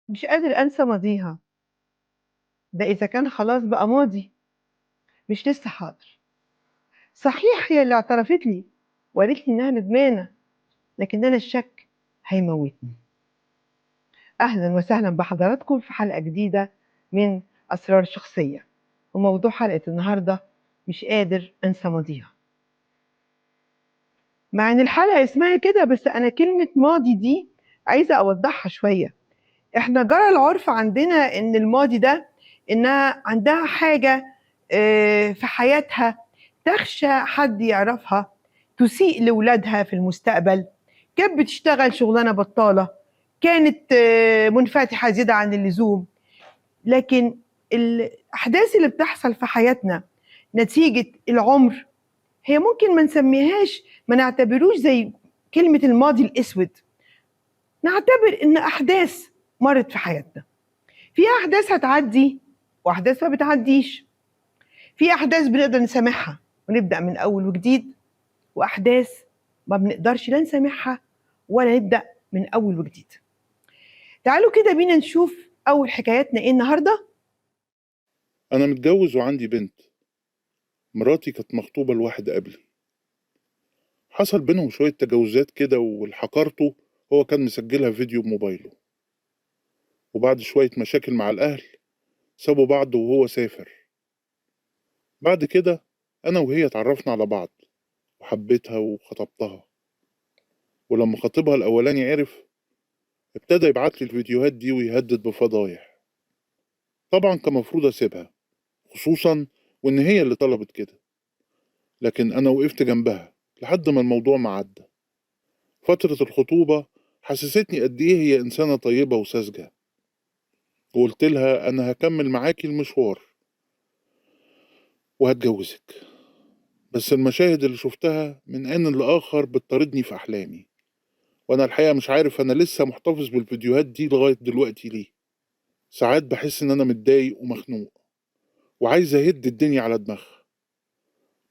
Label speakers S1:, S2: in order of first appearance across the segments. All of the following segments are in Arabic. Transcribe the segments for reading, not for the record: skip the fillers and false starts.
S1: مش قادر أنسى ماضيها. ده إذا كان خلاص بقى ماضي، مش لسه حاضر. صحيح هي اللي اعترفت لي وقالت لي إنها ندمانة، لكن أنا الشك هيموتني. أهلا وسهلا بحضراتكم في حلقة جديدة من أسرار شخصية، وموضوع حلقة النهاردة مش قادر أنسى ماضيها. مع إن الحلقة اسمها كده، بس أنا كلمة ماضي دي عايزة أوضحها شوية. إحنا جرى العرف عندنا إن الماضي ده إنها عندها حاجة في حياتها تخشى حد يعرفها، تسيء لولادها في المستقبل. كانت بتشتغل شغلانة بطالة، كانت منفتحة زيادة عن اللزوم. لكن الأحداث اللي بتحصل في حياتنا نتيجة العمر هي ممكن ما نسميهاش، ما نعتبروش زي كلمة الماضي الأسود. نعتبر إن أحداث مرت في حياتنا. في أحداث هتعدي وأحداث ما بتعديش. في أحداث بنقدر نسامحها ونبدأ من أول وجديد، وأحداث ما بنقدرش لا نسامحها ولا نبدأ من أول وجديد. تعالوا كده بينا نشوف أول حكاياتنا إيه النهاردة.
S2: أنا متجوز وعندي بنت. مراتي كانت مخطوبة لواحد قبلي، حصل بينهم شوية تجاوزات كده، واللي حكرته هو كان مسجلها فيديو بموبايله. وبعد شوية مشاكل مع الأهل سابوا بعض وهو سافر. بعد كده أنا وهي اتعرفنا على بعض وحبيتها وخطبتها. ولما خطيبها الأولاني عرف، ابتدى يبعتلي الفيديوهات دي ويهدد بفضايح. طبعا كان مفروض أسيبها، خصوصا وإن هي اللي طلبت كده، لكن أنا وقفت جنبها لحد ما الموضوع ما عدى. فترة الخطوبة حسستني قد إيه هي إنسانة طيبة وساذجة، وقلت لها أنا هكمل معاكي المشوار وهتجوزك. بس المشاهد اللي شفتها من آن لآخر بتطاردني في أحلامي، وأنا الحقيقة مش عارف أنا لسه محتفظ بالفيديوهات دي لغاية دلوقتي ليه. ساعات بحس إن أنا متضايق ومخنوق وعايز أهد الدنيا على دماغها.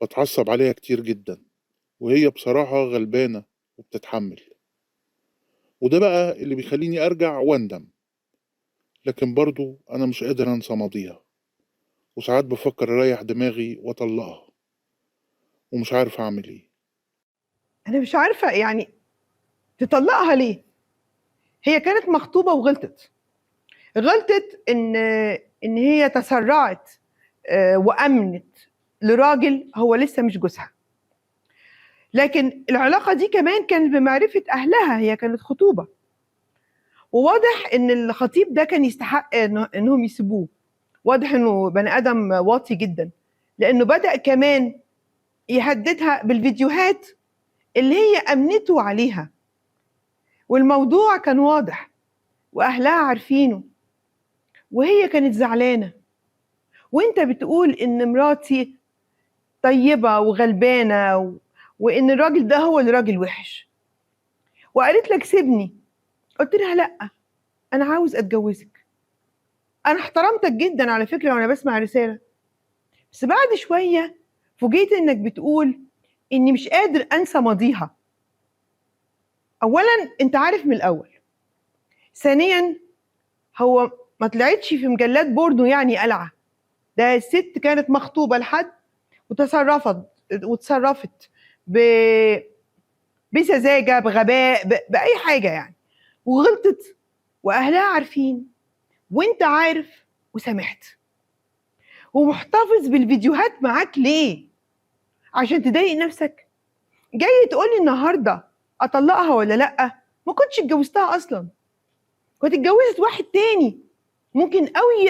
S2: بتعصب عليها كتير جدا، وهي بصراحة غلبانة وبتتحمل. وده بقى اللي بيخليني أرجع وأندم، لكن برضو أنا مش قادر أنسى ماضيها. وساعات بفكر أريح دماغي وأطلقها، ومش عارف أعمل إيه.
S1: أنا مش عارفة يعني تطلقها ليه؟ هي كانت مخطوبة وغلطت. غلطت إن هي تسرعت وأمنت لراجل هو لسه مش جوزها. لكن العلاقة دي كمان كانت بمعرفة أهلها، هي كانت خطوبة. وواضح إن الخطيب ده كان يستحق إنهم يسيبوه. واضح إنه بني آدم واطي جدا، لأنه بدأ كمان يهددها بالفيديوهات اللي هي أمنته عليها. والموضوع كان واضح وأهلها عارفينه، وهي كانت زعلانة. وانت بتقول إن مراتي طيبة وغلبانة وإن الراجل ده هو اللي راجل وحش، وقالت لك سيبني. قلت لها لأ، أنا عاوز أتجوزك. أنا احترمتك جدا على فكرة وأنا بسمع رسالة، بس بعد شوية فوجئت إنك بتقول إني مش قادر أنسى ماضيها. أولا أنت عارف من الأول. ثانيا هو ما طلعتش في مجلات بورنو يعني قلعة. ده الست كانت مخطوبة لحد وتصرفت ب... بسذاجة، بغباء، بأي حاجة يعني، وغلطت. وأهلها عارفين وانت عارف وسامحت. ومحتفظ بالفيديوهات معاك ليه؟ عشان تضايق نفسك؟ جاي تقولي النهارده اطلقها ولا لا؟ ما كنتش اتجوزتها اصلا، كنت اتجوزت واحد تاني ممكن قوي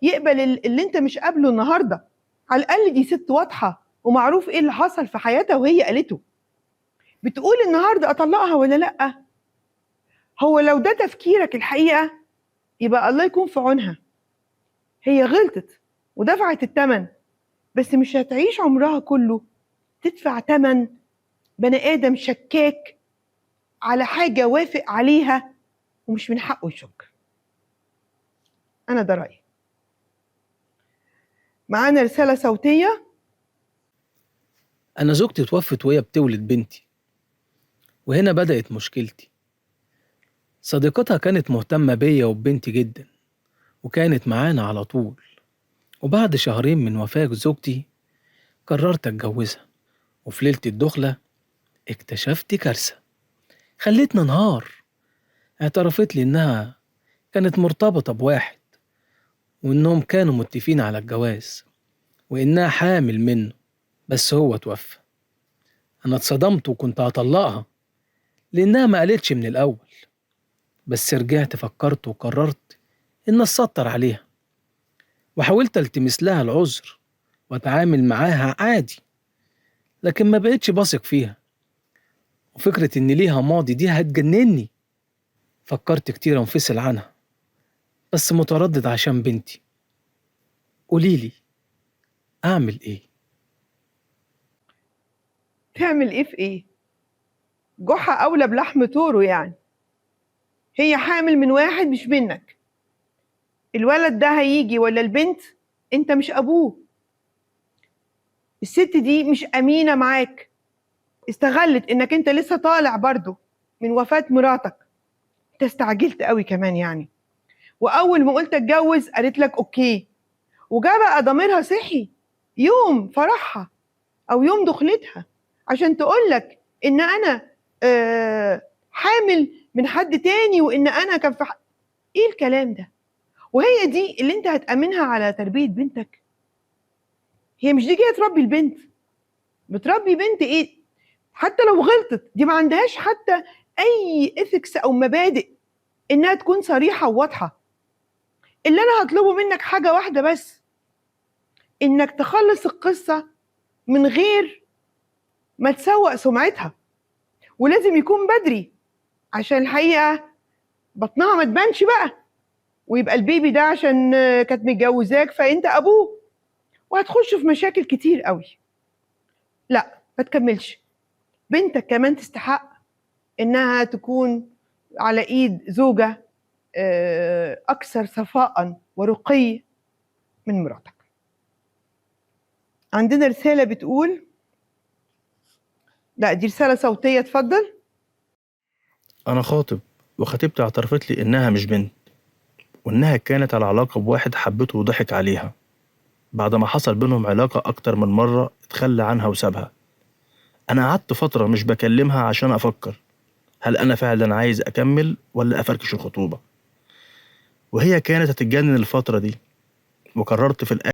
S1: يقبل اللي انت مش قابله النهارده. على الاقل دي ست واضحه ومعروف ايه اللي حصل في حياتها وهي قالته. بتقول النهارده اطلقها ولا لا؟ هو لو ده تفكيرك الحقيقه يبقى الله يكون في عونها. هي غلطت ودفعت الثمن، بس مش هتعيش عمرها كله تدفع ثمن بني ادم شكاك على حاجه وافق عليها ومش من حقه يشك. انا ده رايي. معانا رساله صوتيه.
S3: أنا زوجتي توفت وهي بتولد بنتي، وهنا بدأت مشكلتي. صديقتها كانت مهتمة بيا وببنتي جدا، وكانت معانا على طول. وبعد شهرين من وفاة زوجتي قررت أتجوزها، وفي ليلة الدخلة اكتشفت كارثة خلتني انهار. اعترفت لي إنها كانت مرتبطة بواحد، وإنهم كانوا متفقين على الجواز، وإنها حامل منه، بس هو توفى. أنا اتصدمت وكنت هطلقها لأنها ما قالتش من الأول، بس رجعت فكرت وقررت إن أسطر عليها، وحاولت ألتمس لها العذر وأتعامل معاها عادي، لكن ما بقتش بثق فيها، وفكرة إن ليها ماضي دي هتجنني. فكرت كتير أنفصل عنها، بس متردد عشان بنتي. قوليلي أعمل إيه؟
S1: تعمل ايه في ايه؟ جحا اولى بلحم طوره يعني. هي حامل من واحد مش منك. الولد ده هيجي ولا البنت، انت مش ابوه. الست دي مش امينه معاك، استغلت انك انت لسه طالع برضه من وفاة مراتك. انت استعجلت قوي كمان يعني. واول ما قلت اتجوز قالت لك اوكي، وجا بقى ضميرها صحي يوم فرحها او يوم دخلتها عشان تقول لك ان انا حامل من حد تاني، وان انا كان ايه الكلام ده؟ وهي دي اللي انت هتأمنها على تربية بنتك؟ هي مش دي جايه تربي البنت؟ بتربي بنت ايه؟ حتى لو غلطت دي ما عندهاش حتى اي اثكس او مبادئ انها تكون صريحه وواضحه. اللي انا هطلبه منك حاجه واحده بس، انك تخلص القصه من غير ما تسوق سمعتها، ولازم يكون بدري عشان الحقيقه بطنها ما تبانش بقى، ويبقى البيبي ده عشان كانت متجوزاك فانت ابوه، وهتخش في مشاكل كتير قوي. لا ما تكملش. بنتك كمان تستحق انها تكون على ايد زوجة اكثر صفاء ورقي من مراتك. عندنا رسالة بتقول، لا دي رسالة صوتية، اتفضل.
S4: أنا خاطب، وخطيبتي اعترفت لي إنها مش بنت، وإنها كانت على علاقة بواحد حبته وضحك عليها. بعد ما حصل بينهم علاقة أكتر من مرة اتخلى عنها وسابها. أنا قعدت فترة مش بكلمها عشان أفكر هل أنا فعلا عايز أكمل ولا أفركش الخطوبة، وهي كانت هتتجنن الفترة دي، وقررت في الآخر